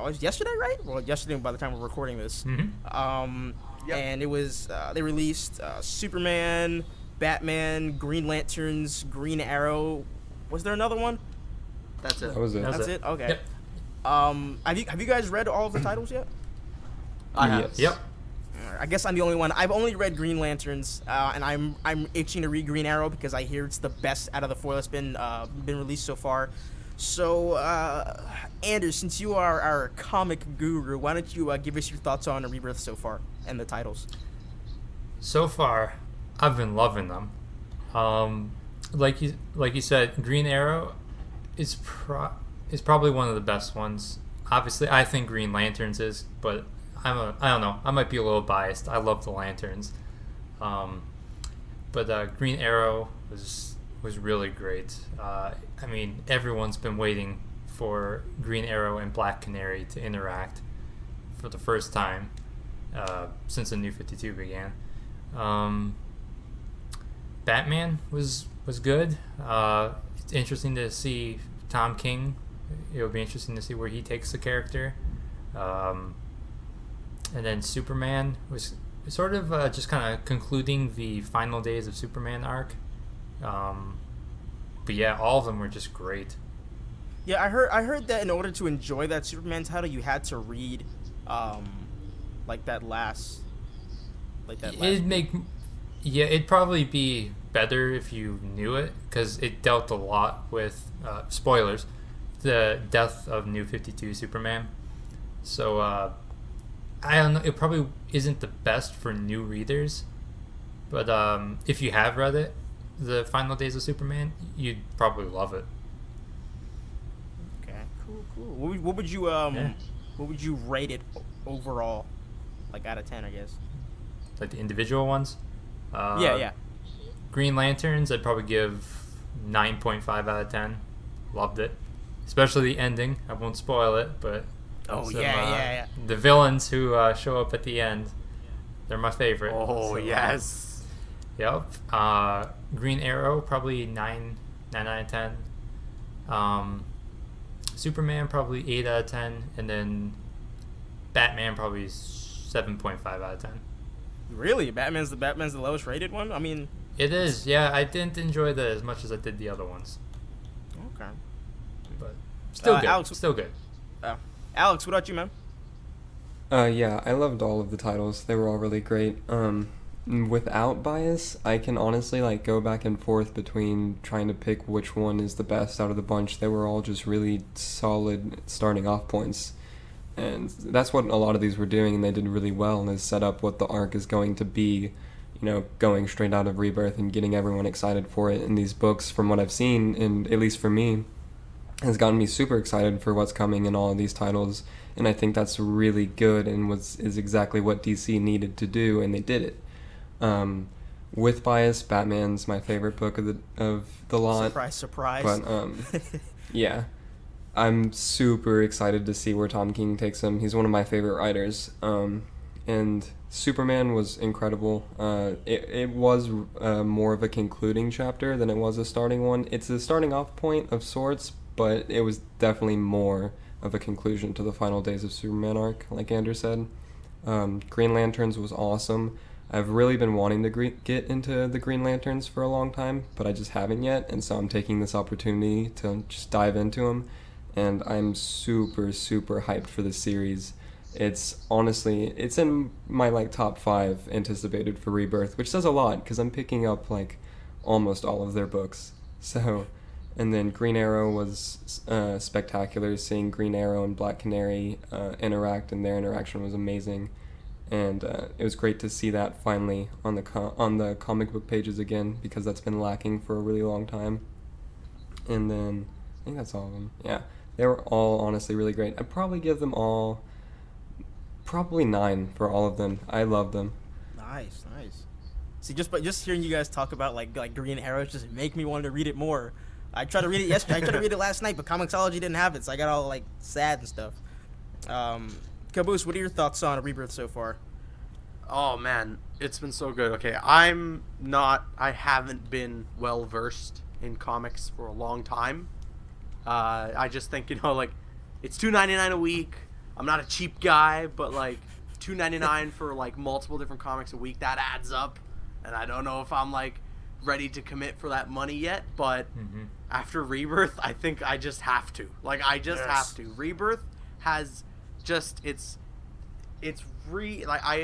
it was yesterday, right? Well, yesterday by the time we're recording this. Yep. And it was they released Superman, Batman, Green Lanterns, Green Arrow. Was there another one? That's it. That was it. That's it. Okay. Yep. Have you guys read all of the titles yet? I have. Yes. Yep. I guess I'm the only one. I've only read Green Lanterns, and I'm itching to read Green Arrow because I hear it's the best out of the four that's been released so far. So, Anders, since you are our comic guru, why don't you give us your thoughts on Rebirth so far and the titles? So far, I've been loving them. Like you said, Green Arrow is probably one of the best ones. Obviously, I think Green Lanterns is, but I don't know. I might be a little biased. I love the Lanterns, but Green Arrow was really great. I mean, everyone's been waiting for Green Arrow and Black Canary to interact for the first time since the New 52 began. Batman was good. It's interesting to see Tom King. It'll be interesting to see where he takes the character. And then Superman was sort of just kind of concluding the final days of Superman arc. But yeah, all of them were just great. Yeah, I heard that in order to enjoy that Superman title, you had to read, that last. It'd probably be better if you knew it, because it dealt a lot with spoilers, the death of New 52 Superman. So I don't know. It probably isn't the best for new readers, but if you have read it, the final days of Superman, you'd probably love it. Okay, cool. What would you what would you rate it overall, like out of 10, I guess? Like the individual ones. Yeah. Green Lanterns, I'd probably give 9.5 out of 10. Loved it, especially the ending. I won't spoil it, but yeah. the villains who show up at the end, they're my favorite. Oh, yes. Yep. Green Arrow, probably 9 out of 10. Superman, probably 8 out of 10. And then Batman, probably 7.5 out of 10. Really? Batman's the lowest rated one? I mean... It is, yeah. I didn't enjoy that as much as I did the other ones. Okay. But still good. Alex, Still good. Alex, what about you, man? Yeah, I loved all of the titles. They were all really great. Without bias, I can honestly go back and forth between trying to pick which one is the best out of the bunch. They were all just really solid starting off points. And that's what a lot of these were doing, and they did really well, and they set up what the arc is going to be, going straight out of Rebirth and getting everyone excited for it. And these books, from what I've seen, and at least for me, has gotten me super excited for what's coming in all of these titles, and I think that's really good and is exactly what DC needed to do, and they did it. With bias, Batman's my favorite book of the lot. Surprise. But yeah, I'm super excited to see where Tom King takes him. He's one of my favorite writers. And Superman was incredible. It was more of a concluding chapter than it was a starting one. It's a starting off point of sorts, but it was definitely more of a conclusion to the final days of Superman arc, like Andrew said. Green Lanterns was awesome. I've really been wanting to get into the Green Lanterns for a long time, but I just haven't yet, and so I'm taking this opportunity to just dive into them, and I'm super, super hyped for this series. It's in my top 5 anticipated for Rebirth, which says a lot, because I'm picking up almost all of their books. So, and then Green Arrow was spectacular. Seeing Green Arrow and Black Canary interact, and their interaction was amazing. And it was great to see that finally on the comic book pages again, because that's been lacking for a really long time. And then I think that's all of them. Yeah, they were all honestly really great. I'd probably give them all probably 9 for all of them. I love them. Nice. See, just hearing you guys talk about like Green Arrow just make me want to read it more. I tried to read it yesterday. I tried to read it last night, but Comixology didn't have it, so I got all sad and stuff. Caboose, what are your thoughts on Rebirth so far? Oh man, it's been so good. Okay, I haven't been well versed in comics for a long time. I just think, it's $2.99 a week. I'm not a cheap guy, but like $2.99 for like multiple different comics a week, that adds up. And I don't know if I'm like ready to commit for that money yet, but after Rebirth, I think I just have to. Like, I just have to. Rebirth has just I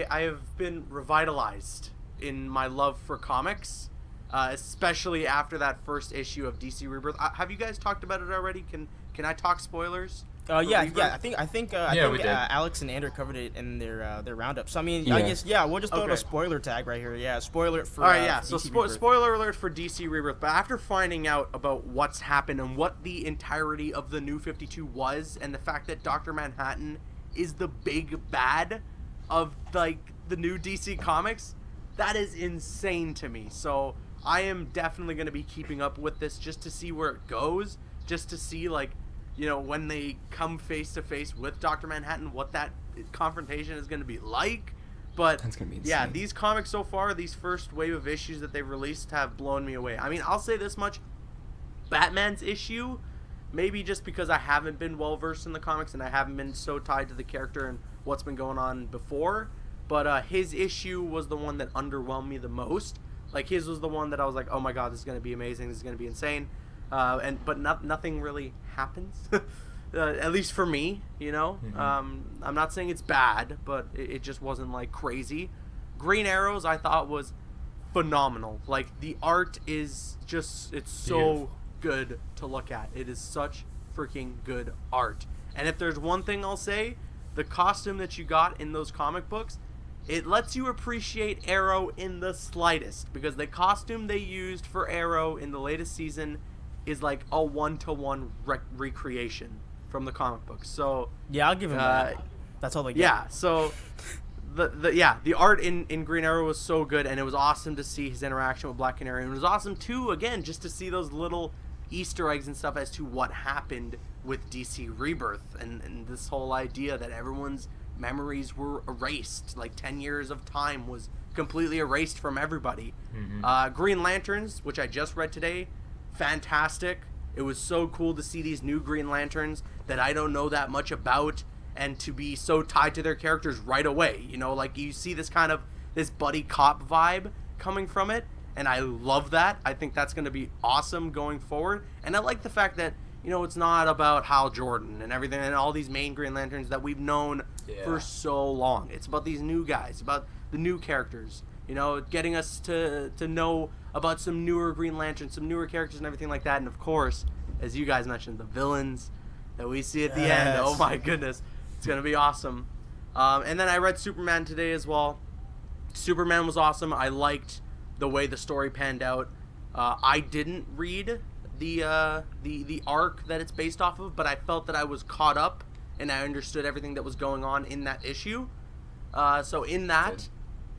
have been revitalized in my love for comics, especially after that first issue of DC Rebirth. Have you guys talked about it already? Can I talk spoilers? Yeah. I think we did. Alex and Andrew covered it in their roundup. So I mean, I Yeah. guess we'll just throw out a spoiler tag right here. Yeah, spoiler for. All right, yeah. for So DC Rebirth. spoiler alert for DC Rebirth. But after finding out about what's happened and what the entirety of the New 52 was, and the fact that Dr. Manhattan is the big bad of like the new DC comics, that is insane to me. So I am definitely going to be keeping up with this just to see where it goes, just to see like, you know, when they come face to face with Dr. Manhattan, what that confrontation is going to be like. But That's gonna be yeah, insane. these comics so far, these first wave of issues that they've released have blown me away. I mean, I'll say this much: Batman's issue, maybe just because I haven't been well versed in the comics and I haven't been so tied to the character and what's been going on before, but his issue was the one that underwhelmed me the most. Like, his was the one that I was like, oh my god, this is going to be amazing, this is going to be insane. But nothing really happens, at least for me, you know. I'm not saying it's bad, but it just wasn't like crazy. Green Arrows I thought was phenomenal. Like, the art is just, it's so Beautiful. good to look at. It is such freaking good art. And if there's one thing I'll say, the costume that you got in those comic books, it lets you appreciate Arrow in the slightest, because the costume they used for Arrow in the latest season is like a one-to-one recreation from the comic book. So Yeah, I'll give him that. That's all they get. yeah, so the art in Green Arrow was so good, and it was awesome to see his interaction with Black Canary. And it was awesome too, again, just to see those little Easter eggs and stuff as to what happened with DC Rebirth, and this whole idea that everyone's memories were erased, like 10 years of time was completely erased from everybody. Green Lanterns, which I just read today, fantastic. It was so cool to see these new Green Lanterns that I don't know that much about, and to be so tied to their characters right away. You know, like, you see this kind of this buddy cop vibe coming from it, and I love that. I think that's going to be awesome going forward. And I like the fact that, you know, it's not about Hal Jordan and everything and all these main Green Lanterns that we've known for so long. It's about these new guys, about the new characters, you know, getting us to know about some newer Green Lanterns, some newer characters and everything like that. And of course, as you guys mentioned, the villains that we see at the end. Oh my goodness, it's going to be awesome. And then I read Superman today as well. Superman was awesome. I liked the way the story panned out. I didn't read the arc that it's based off of, but I felt that I was caught up and I understood everything that was going on in that issue. So in that,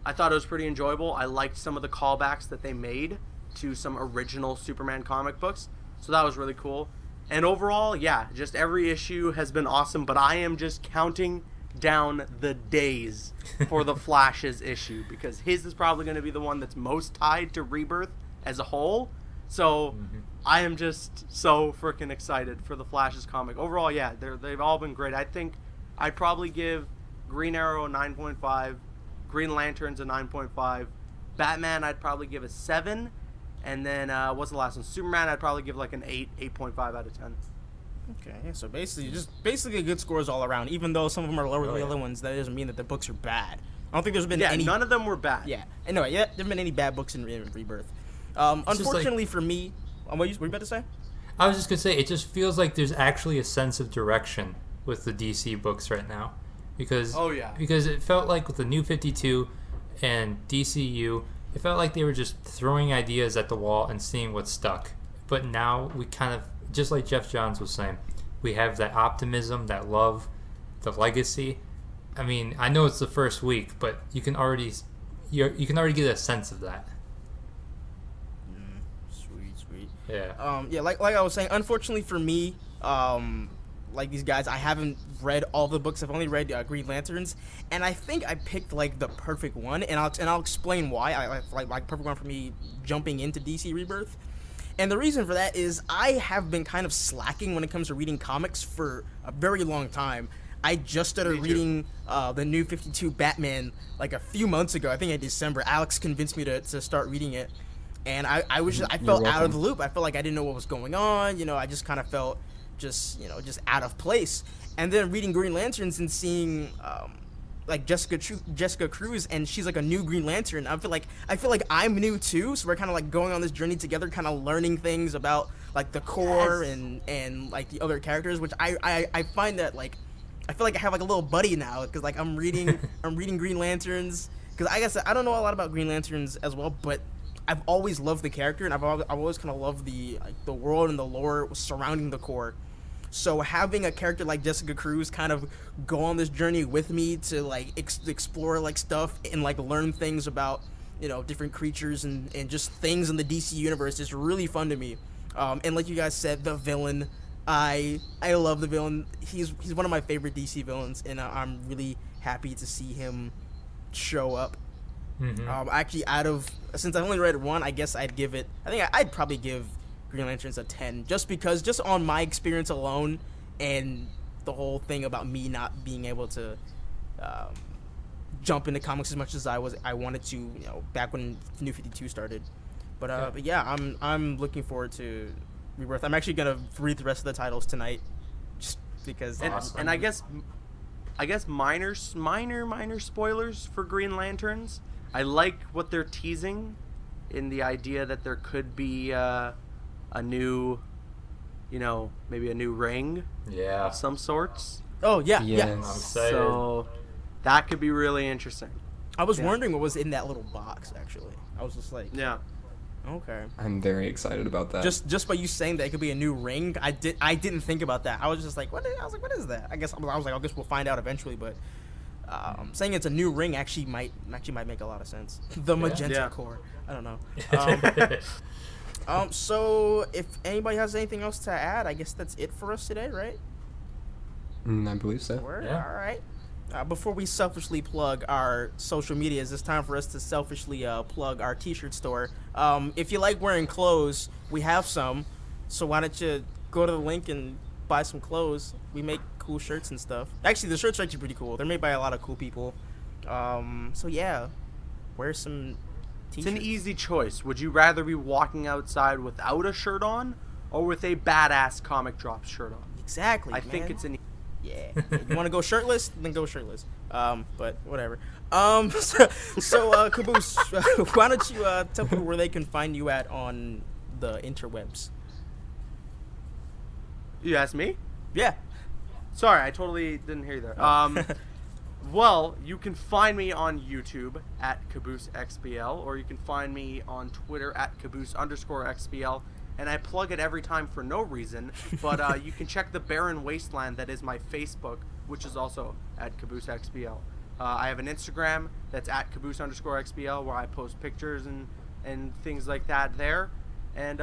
I thought it was pretty enjoyable. I liked some of the callbacks that they made to some original Superman comic books, so that was really cool. And overall, yeah, just every issue has been awesome, but I am just counting down the days for the Flash's issue, because his is probably going to be the one that's most tied to Rebirth as a whole. So I am just so freaking excited for the Flash's comic. Overall, yeah, they've all been great. I think I'd probably give Green Arrow a 9.5, Green Lanterns a 9.5, Batman I'd probably give a 7, and then what's the last one? Superman I'd probably give like an 8.5 out of 10. Okay, yeah, so basically good scores all around. Even though some of them are lower than the other ones, that doesn't mean that the books are bad. I don't think there's been any. None of them were bad. Yeah, anyway, there haven't been any bad books in Rebirth. Unfortunately for me, what were you about to say? I was just gonna say, it just feels like there's actually a sense of direction with the DC books right now, because because it felt like with the New 52 and DCU, it felt like they were just throwing ideas at the wall and seeing what stuck. But now we kind of, just like Jeff Johns was saying, we have that optimism, that love, the legacy. I mean, I know it's the first week, but you can already get a sense of that. Sweet. Yeah. Yeah, like I was saying, unfortunately for me, like these guys, I haven't read all the books. I've only read Green Lanterns, and I think I picked like the perfect one, and I'll explain why. I like perfect one for me jumping into DC Rebirth. And the reason for that is I have been kind of slacking when it comes to reading comics for a very long time. I just started reading the New 52 Batman like a few months ago. I think in December. Alex convinced me to start reading it, and I felt out of the loop. I felt like I didn't know what was going on. I just kind of felt just out of place. And then reading Green Lanterns and seeing like Jessica Cruz, and she's like a new Green Lantern. I feel like I'm new too, so we're kind of like going on this journey together, kind of learning things about like the core and like the other characters, which I find that like I feel like I have like a little buddy now, because like I'm reading Green Lanterns, because I guess I don't know a lot about Green Lanterns as well, but I've always loved the character, and I've always kind of loved the world and the lore surrounding the core. So having a character like Jessica Cruz kind of go on this journey with me to like explore like stuff and like learn things about different creatures and just things in the DC universe is really fun to me. And like you guys said, the villain, I love the villain. He's one of my favorite DC villains, and I'm really happy to see him show up. Mm-hmm. Actually, since I only read one, I guess I'd probably give Green Lanterns a 10, just on my experience alone, and the whole thing about me not being able to jump into comics as much as I wanted to, back when New 52 started. But yeah, I'm looking forward to Rebirth. I'm actually gonna read the rest of the titles tonight, just because. And I guess minor spoilers for Green Lanterns. I like what they're teasing, in the idea that there could be a new, maybe a new ring of some sorts. Oh yeah, yes. yeah. I'm excited. So that could be really interesting. I was wondering what was in that little box. Actually, I was just like, yeah. Okay. I'm very excited about that. Just by you saying that it could be a new ring, I didn't think about that. I was just like, what is that? I guess we'll find out eventually. But saying it's a new ring actually might make a lot of sense. The magenta core. I don't know. So if anybody has anything else to add, I guess that's it for us today, right? I believe so. Yeah. All right. Before we selfishly plug our social medias, it's time for us to selfishly plug our t-shirt store. If you like wearing clothes, we have some. So why don't you go to the link and buy some clothes? We make cool shirts and stuff. Actually, the shirts are actually pretty cool. They're made by a lot of cool people. So yeah, wear some t-shirts. It's an easy choice. Would you rather be walking outside without a shirt on, or with a badass Comic Drops shirt on? Exactly, I think it's an... Yeah. If you want to go shirtless, then go shirtless. But whatever. So Caboose, why don't you tell people where they can find you at on the interwebs? You asked me? Yeah. Sorry, I totally didn't hear you there. Well, you can find me on YouTube at CabooseXBL, or you can find me on Twitter at Caboose_XBL. And I plug it every time for no reason, but you can check the barren wasteland that is my Facebook, which is also at CabooseXBL. I have an Instagram that's at Caboose_XBL, where I post pictures and things like that there. And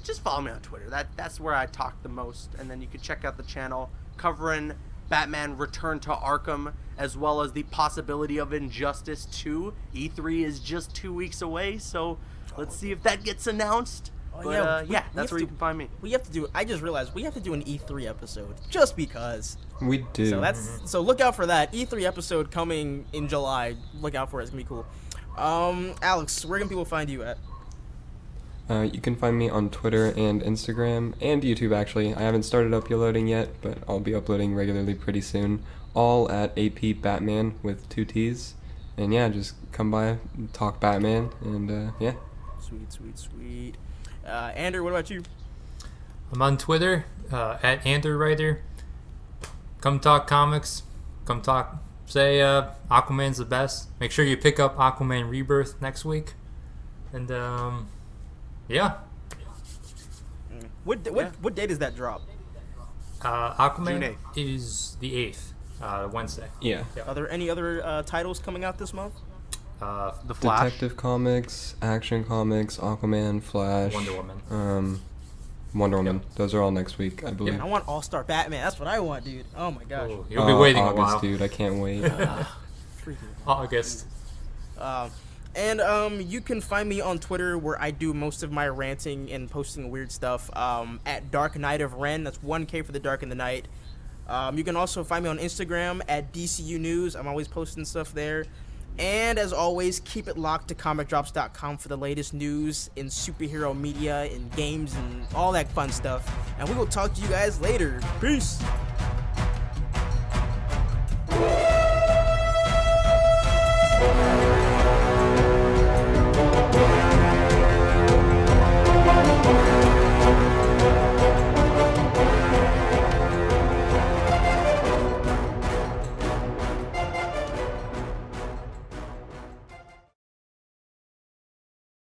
just follow me on Twitter. That's where I talk the most. And then you can check out the channel covering Batman Return to Arkham, as well as the possibility of Injustice 2. E3 is just 2 weeks away, so let's see if that gets announced. But, that's where you can find me. I just realized we have to do an E3 episode, just because. We do. So look out for that E3 episode coming in July. Look out for it. It's gonna be cool. Alex, where can people find you at? You can find me on Twitter and Instagram and YouTube, actually. I haven't started uploading yet, but I'll be uploading regularly pretty soon. All at AP Batman with 2 T's. And yeah, just come by, talk Batman, and yeah. Sweet. Andrew, what about you? I'm on Twitter at AndrewWriter. Come talk comics. Come talk. Say Aquaman's the best. Make sure you pick up Aquaman Rebirth next week. And yeah. What day does that drop? Aquaman is the 8th, Wednesday. Yeah. Are there any other titles coming out this month? The Flash, Detective Comics, Action Comics, Aquaman, Flash, Wonder Woman. Wonder Woman. Those are all next week, I believe. I want All-Star Batman. That's what I want, dude. Oh my gosh. Oh, you'll be waiting August, a while. dude. I can't wait. August. And you can find me on Twitter, where I do most of my ranting and posting weird stuff, at Dark Knight of Ren. That's 1K for the Dark in the Night. You can also find me on Instagram at DCU News. I'm always posting stuff there. And as always, keep it locked to comicdrops.com for the latest news in superhero media, in games, and all that fun stuff. And we will talk to you guys later. Peace!